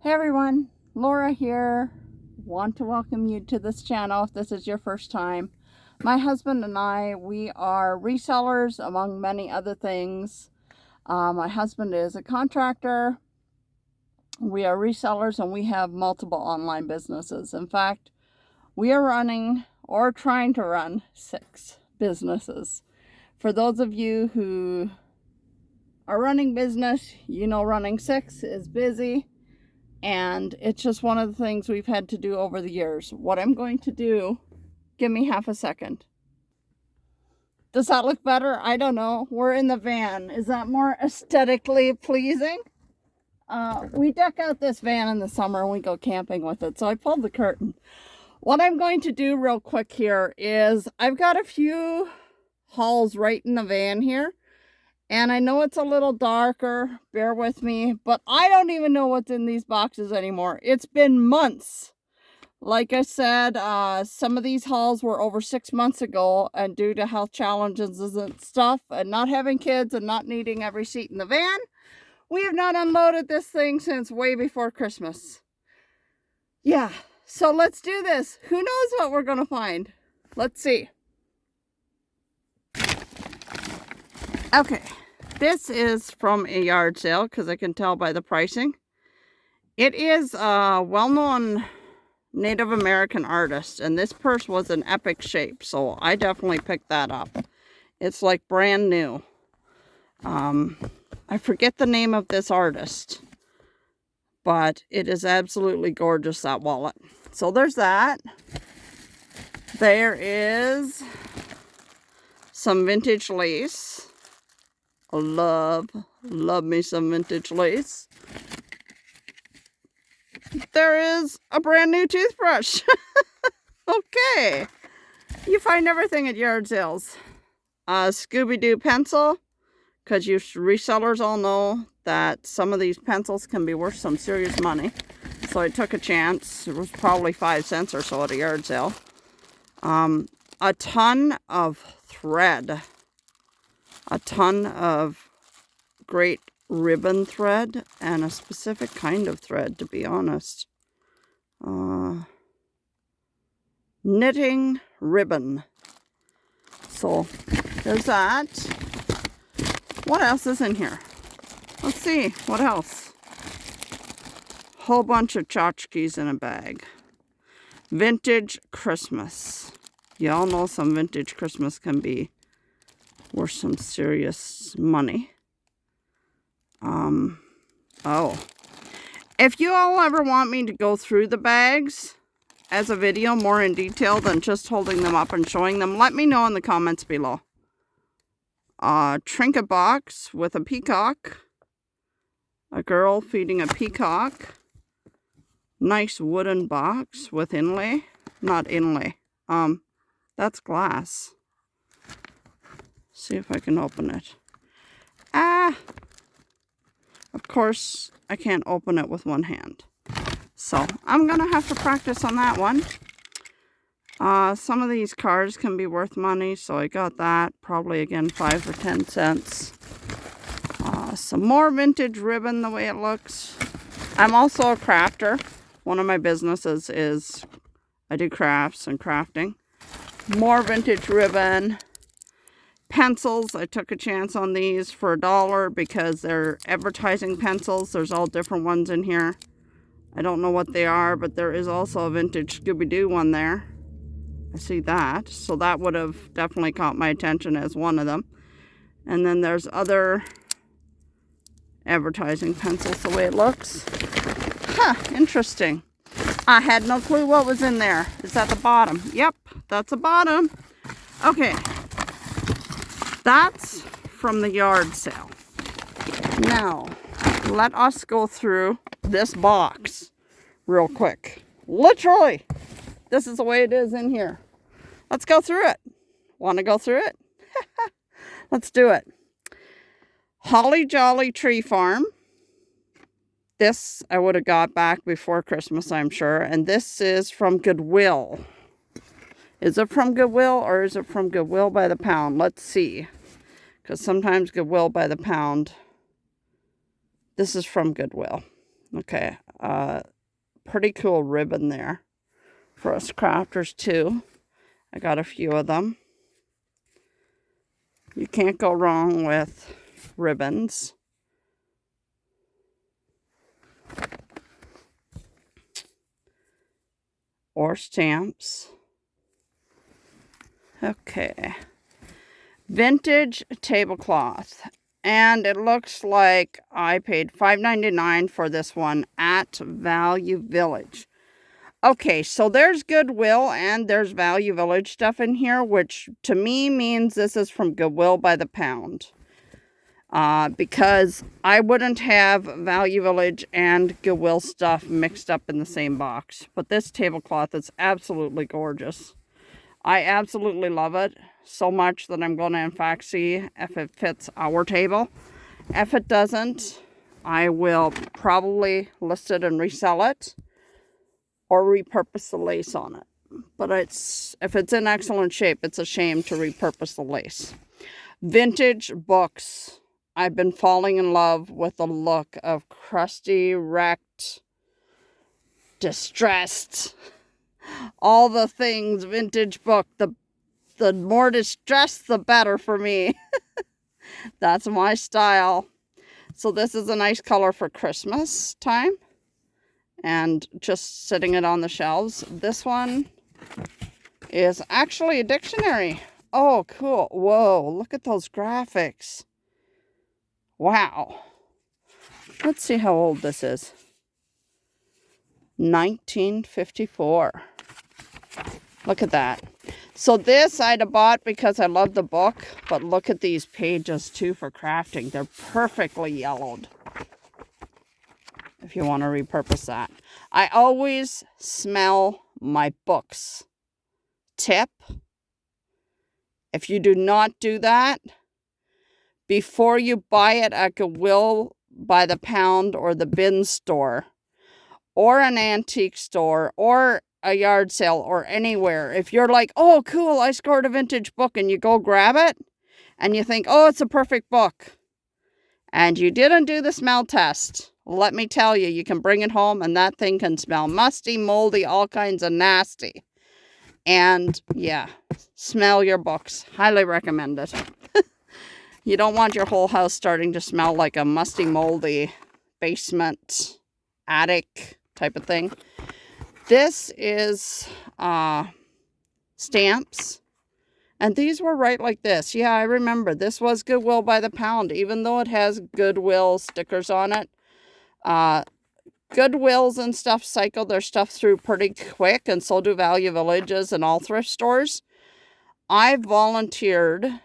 Hey everyone, Laura here. Want to welcome you to this channel if this is your first time. My husband and I, we are resellers among many other things. My husband is a contractor. We are resellers and we have multiple online businesses. In fact, we are running or trying to run 6 businesses. For those of you who are running business, you know running 6 is busy. And it's just one of the things we've had to do over the years. What I'm going to do, give me half a second. Does that look better? I don't know. We're in the van. Is that more aesthetically pleasing? We deck out this van in the summer and we go camping with it. So I pulled the curtain. What I'm going to do real quick here is I've got a few hauls right in the van here. And I know it's a little darker, bear with me, but I don't even know what's in these boxes anymore. It's been months. Like I said, some of these hauls were over 6 months ago, and due to health challenges and stuff, and not having kids and not needing every seat in the van, we have not unloaded this thing since way before Christmas. Yeah, so let's do this. Who knows what we're going to find? Let's see. Okay. This is from a yard sale because I can tell by the pricing. It is a well-known Native American artist, and this purse was an epic shape, so I definitely picked that up. It's like brand new. I forget the name of this artist, but it is absolutely gorgeous, that wallet. So there's that. There is some vintage lace. Love me some vintage lace. There is a brand new toothbrush. Okay. You find everything at yard sales. Scooby-Doo pencil, because you resellers all know that some of these pencils can be worth some serious money. So I took a chance. It was probably 5 cents or so at a yard sale. A ton of thread. A ton of great ribbon thread and a specific kind of thread, to be honest. Knitting ribbon. So there's that. What else is in here? Let's see. What else? Whole bunch of tchotchkes in a bag. Vintage Christmas. Y'all know some vintage Christmas can be worth some serious money. Oh. If you all ever want me to go through the bags as a video more in detail than just holding them up and showing them, let me know in the comments below. Trinket box with a peacock. A girl feeding a peacock. Nice wooden box with inlay. Not inlay. That's glass. See if I can open it. Of course, I can't open it with one hand. So, I'm going to have to practice on that one. Some of these cards can be worth money, so I got that. Probably, again, 5 or 10 cents. Some more vintage ribbon, the way it looks. I'm also a crafter. One of my businesses is I do crafts and crafting. More vintage ribbon. Pencils, I took a chance on these for $1 because they're advertising pencils. There's all different ones in here. I don't know what they are, but there is also a vintage Scooby-Doo one there. I see that. So that would have definitely caught my attention as one of them. And then there's other advertising pencils, the way it looks. Huh, interesting. I had no clue what was in there. Is that the bottom? Yep, that's the bottom. Okay. That's from the yard sale. Now, let us go through this box real quick. Literally, this is the way it is in here. Let's go through it. Want to go through it? Let's do it. Holly Jolly Tree Farm. This I would have got back before Christmas, I'm sure. And this is from Goodwill. Is it from Goodwill or is it from Goodwill by the pound? Let's see. Because sometimes Goodwill by the pound. This is from Goodwill. Okay. pretty cool ribbon there for us crafters too. I got a few of them. You can't go wrong with ribbons. Or stamps. Okay. Vintage tablecloth. And it looks like I paid $5.99 for this one at Value Village. Okay, so there's Goodwill and there's Value Village stuff in here, which to me means this is from Goodwill by the pound. Because I wouldn't have Value Village and Goodwill stuff mixed up in the same box. But this tablecloth is absolutely gorgeous. I absolutely love it so much that I'm going to in fact see if it fits our table. If it doesn't, I will probably list it and resell it or repurpose the lace on it. But if it's in excellent shape, it's a shame to repurpose the lace. Vintage books. I've been falling in love with the look of crusty, wrecked, distressed, all the things vintage book. The more distressed, the better for me. That's my style. So this is a nice color for Christmas time. And just sitting it on the shelves. This one is actually a dictionary. Oh, cool. Whoa, look at those graphics. Wow. Let's see how old this is. 1954. Look at that. So this I'd have bought because I love the book, but look at these pages too for crafting. They're perfectly yellowed. If you want to repurpose that. I always smell my books. Tip. If you do not do that, before you buy it at Goodwill by the pound or the bin store, or an antique store, or a yard sale, or anywhere, if you're like, oh, cool, I scored a vintage book, and you go grab it, and you think, oh, it's a perfect book, and you didn't do the smell test, let me tell you, you can bring it home, and that thing can smell musty, moldy, all kinds of nasty. And, yeah, smell your books. Highly recommend it. You don't want your whole house starting to smell like a musty, moldy basement, attic type of thing. This is stamps. And these were right like this. Yeah, I remember. This was Goodwill by the pound, even though it has Goodwill stickers on it. Goodwills and stuff cycle their stuff through pretty quick, and so do Value Villages and all thrift stores. I volunteered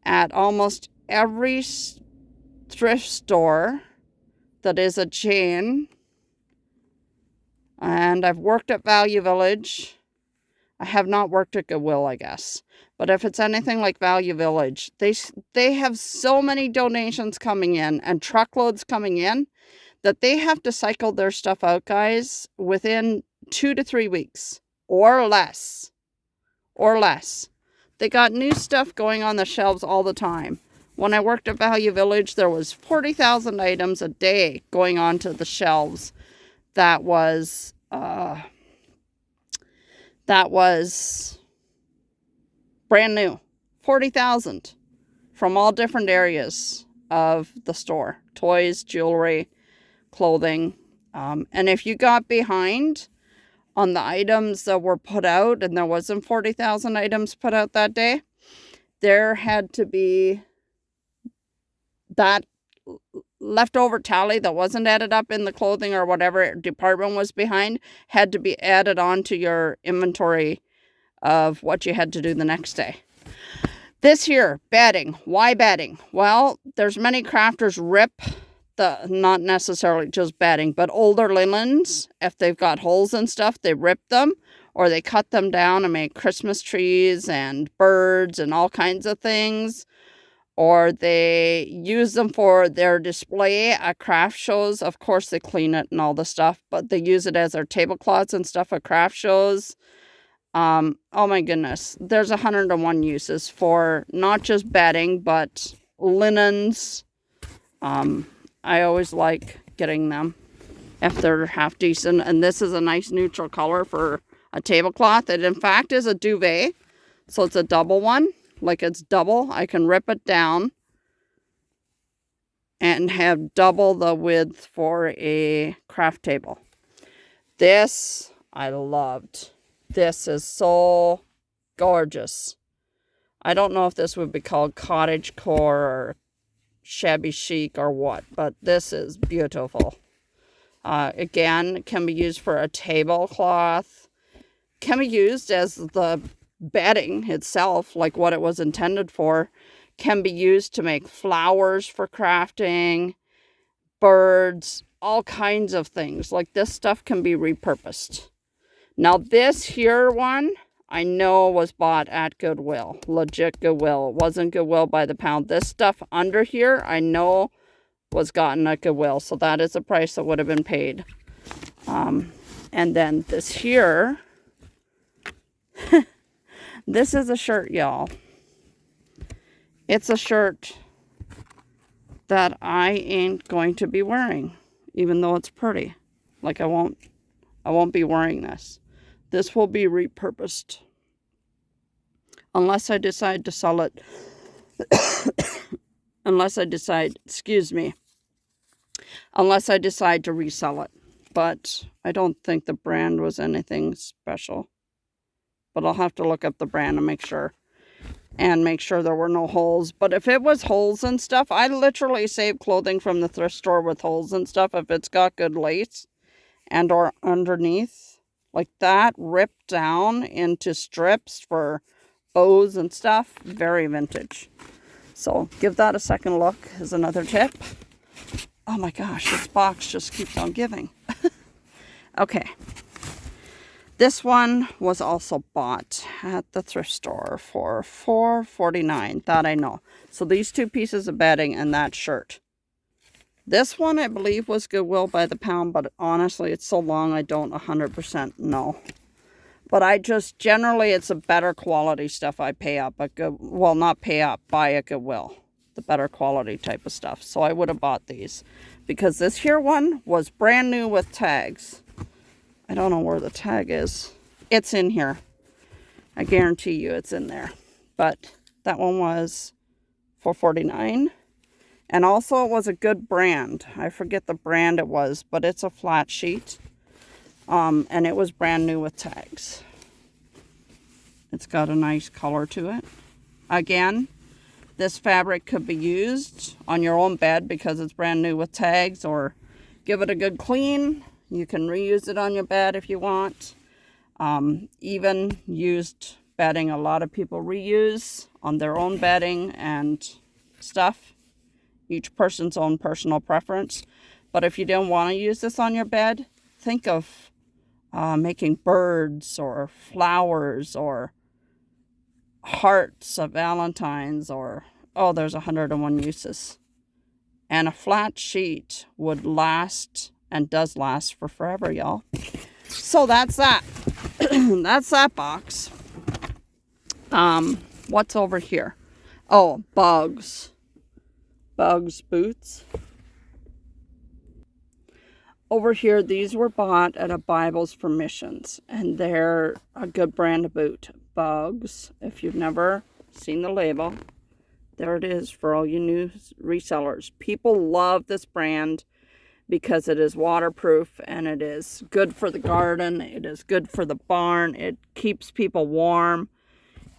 at almost every thrift store that is a chain, and I've worked at Value Village. I have not worked at Goodwill, I guess. But if it's anything like Value Village, they have so many donations coming in and truckloads coming in that they have to cycle their stuff out, guys, within 2 to 3 weeks or less. They got new stuff going on the shelves all the time. When I worked at Value Village, there was 40,000 items a day going onto the shelves. That was brand new. 40,000 from all different areas of the store. Toys, jewelry, clothing. And if you got behind on the items that were put out, and there wasn't 40,000 items put out that day, there had to be that leftover tally that wasn't added up in the clothing or whatever department was behind, had to be added on to your inventory of what you had to do the next day. This here, bedding. Why bedding? Well, there's many crafters rip not necessarily just bedding, but older linens. If they've got holes and stuff, they rip them, or they cut them down and make Christmas trees and birds and all kinds of things. Or they use them for their display at craft shows. Of course, they clean it and all the stuff, but they use it as their tablecloths and stuff at craft shows. Oh my goodness. There's 101 uses for not just bedding, but linens. I always like getting them. if they're half decent. And this is a nice neutral color for a tablecloth. It in fact is a duvet, so it's a double one. Like it's double. I can rip it down and have double the width for a craft table. This I loved. This is so gorgeous. I don't know if this would be called cottage core or shabby chic or what, but this is beautiful. Again, can be used for a tablecloth. Can be used as the bedding itself, like what it was intended for. Can be used to make flowers for crafting, birds, all kinds of things. Like this stuff can be repurposed. Now this here one, I know was bought at Goodwill. Legit Goodwill. It wasn't Goodwill by the pound. This stuff under here, I know was gotten at Goodwill. So that is the price that would have been paid. And then this here, this is a shirt, y'all. It's a shirt that I ain't going to be wearing, even though it's pretty. Like I won't be wearing this. This will be repurposed. Unless I decide to sell it. Unless I decide to resell it. But I don't think the brand was anything special. But I'll have to look up the brand and make sure. And make sure there were no holes. But if it was holes and stuff, I literally save clothing from the thrift store with holes and stuff. If it's got good lace and or underneath. Like that, ripped down into strips for bows and stuff. Very vintage. So give that a second look as another tip. Oh my gosh, this box just keeps on giving. Okay. This one was also bought at the thrift store for $4.49. That I know. So these two pieces of bedding and that shirt. This one, I believe, was Goodwill by the pound, but honestly, it's so long, I don't 100% know. But I just, generally, it's a better quality stuff I pay up at Goodwill. Well, not pay up, buy at Goodwill. The better quality type of stuff. So I would have bought these. Because this here one was brand new with tags. I don't know where the tag is. It's in here. I guarantee you it's in there. But that one was $4.49. And also it was a good brand. I forget the brand it was, but it's a flat sheet. And it was brand new with tags. It's got a nice color to it. Again, this fabric could be used on your own bed because it's brand new with tags, or give it a good clean. You can reuse it on your bed if you want. Even used bedding, a lot of people reuse on their own bedding and stuff. Each person's own personal preference. But if you don't want to use this on your bed, think of making birds or flowers or hearts of Valentine's or, oh, there's 101 uses. And a flat sheet would last and does last for forever, y'all. So that's that. That's that box. What's over here? Oh, bugs. Bugs boots. Over here, these were bought at a Bibles for Missions, and they're a good brand of boot. Bugs. If you've never seen the label, there it is for all you new resellers. People love this brand because it is waterproof and it is good for the garden. It is good for the barn. It keeps people warm.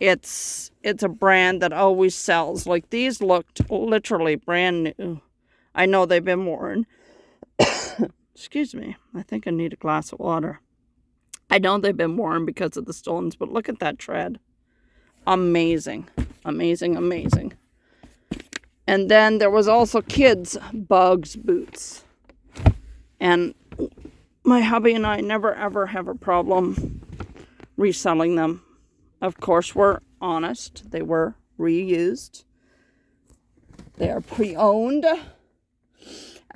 It's a brand that always sells. Like these looked literally brand new. I know they've been worn. Excuse me. I think I need a glass of water. I know they've been worn because of the stones, but look at that tread. Amazing. Amazing, amazing. And then there was also kids' Bugs boots. And my hubby and I never ever have a problem reselling them. Of course, we're honest. They were reused. They are pre-owned.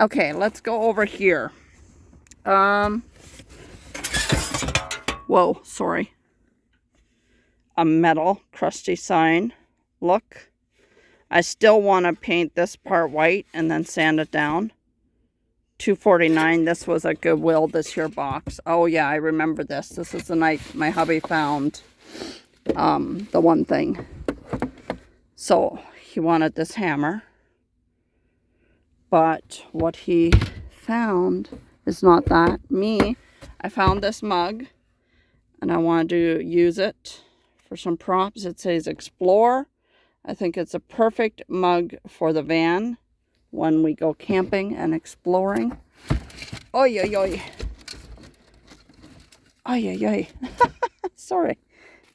Okay, let's go over here. Whoa, sorry. A metal crusty sign. Look. I still want to paint this part white and then sand it down. $2.49. This was a Goodwill this year box. Oh yeah, I remember this. This is the night my hubby found the one thing. So he wanted this hammer, but what he found is not that. I found this mug, and I wanted to use it for some props. It says Explore. I think it's a perfect mug for the van when we go camping and exploring. Oy, oy, oy. Oy, oy, oy. Sorry,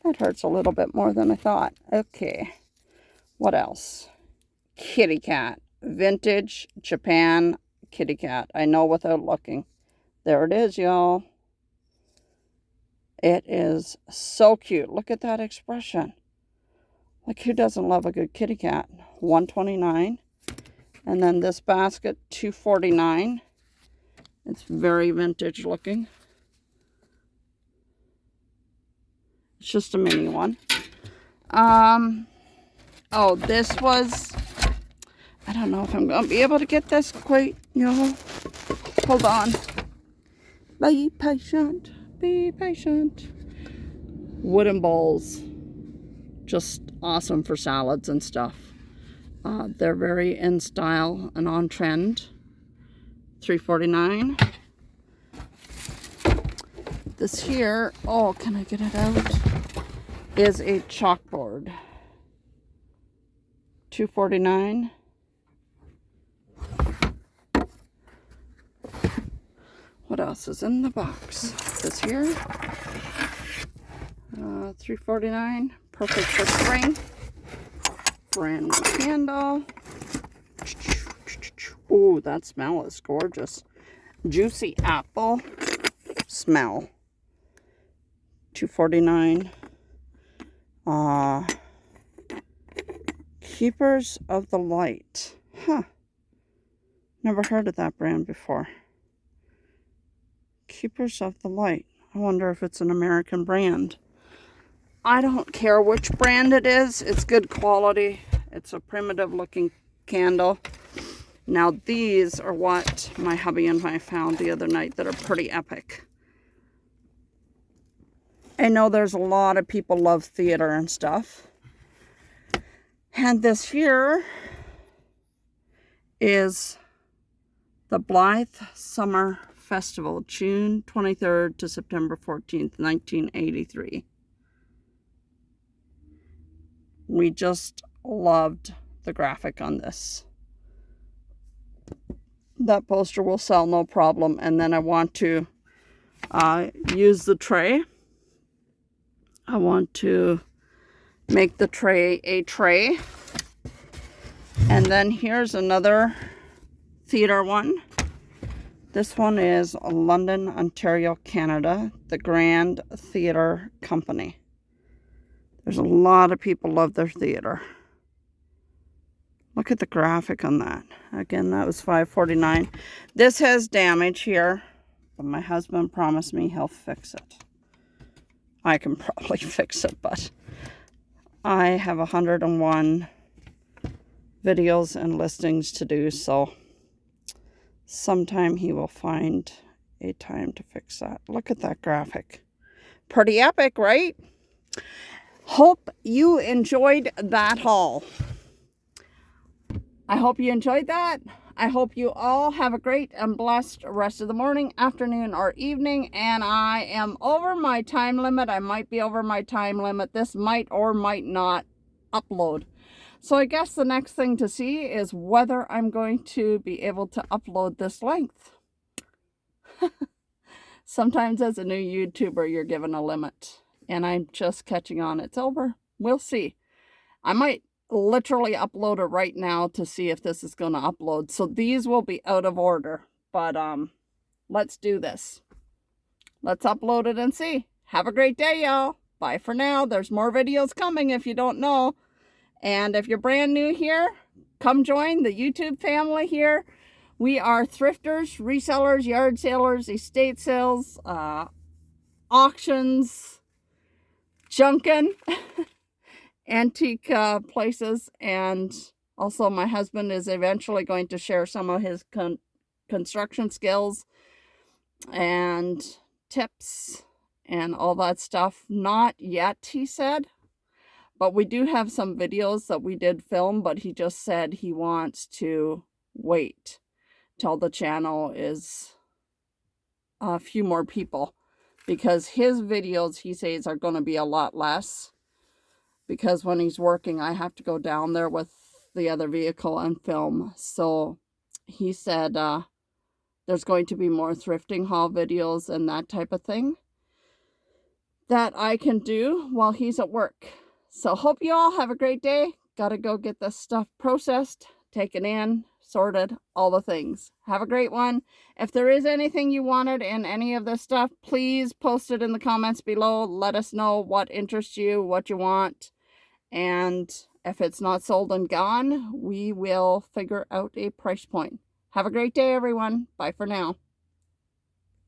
that hurts a little bit more than I thought. Okay, what else? Kitty cat. Vintage Japan kitty cat. I know without looking. There it is, y'all. It is so cute. Look at that expression. Like, who doesn't love a good kitty cat? $1.29. And then this basket, $2.49. It's very vintage looking. It's just a mini one. Oh, this was, I don't know if I'm going to be able to get this quite, y'all. Hold on. Be patient. Be patient. Wooden bowls. Just awesome for salads and stuff. They're very in style and on trend. $3.49. This here, oh, can I get it out? Is a chalkboard. $2.49. What else is in the box? This here. $3.49. Perfect for spring. Brand new candle. Ooh, that smell is gorgeous. Juicy apple smell. $2.49. Keepers of the Light. Huh. Never heard of that brand before. Keepers of the Light. I wonder if it's an American brand. I don't care which brand it is. It's good quality. It's a primitive looking candle. Now these are what my hubby and I found the other night that are pretty epic. I know there's a lot of people love theater and stuff. And this here is the Blythe Summer Festival, June 23rd to September 14th, 1983. We just loved the graphic on this. That poster will sell no problem. And then I want to use the tray. I want to make the tray a tray. And then here's another theater one. This one is London, Ontario, Canada, the Grand Theatre Company. There's a lot of people love their theater. Look at the graphic on that. Again, that was $5.49. This has damage here, but my husband promised me he'll fix it. I can probably fix it, but I have 101 videos and listings to do, so sometime he will find a time to fix that. Look at that graphic. Pretty epic, right? Hope you enjoyed that haul. I hope you enjoyed that. I hope you all have a great and blessed rest of the morning, afternoon, or evening. And I am over my time limit. I might be over my time limit. This might or might not upload. So I guess the next thing to see is whether I'm going to be able to upload this length. Sometimes as a new YouTuber, you're given a limit. And I'm just catching on. It's over. We'll see. I might literally upload it right now to see if this is going to upload. So these will be out of order. But let's do this. Let's upload it and see. Have a great day, y'all. Bye for now. There's more videos coming if you don't know. And if you're brand new here, come join the YouTube family here. We are thrifters, resellers, yard salers, estate sales, auctions, junkin', antique places, and also my husband is eventually going to share some of his construction skills and tips and all that stuff. Not yet, he said. But we do have some videos that we did film, but he just said he wants to wait till the channel is a few more people, because his videos, he says, are going to be a lot less, because when he's working, I have to go down there with the other vehicle and film. So he said there's going to be more thrifting haul videos and that type of thing that I can do while he's at work. So hope you all have a great day. Gotta go get this stuff processed, taken in, sorted, all the things. Have a great one. If there is anything you wanted in any of this stuff, please post it in the comments below. Let us know what interests you, what you want. And if it's not sold and gone, we will figure out a price point. Have a great day, everyone. Bye for now.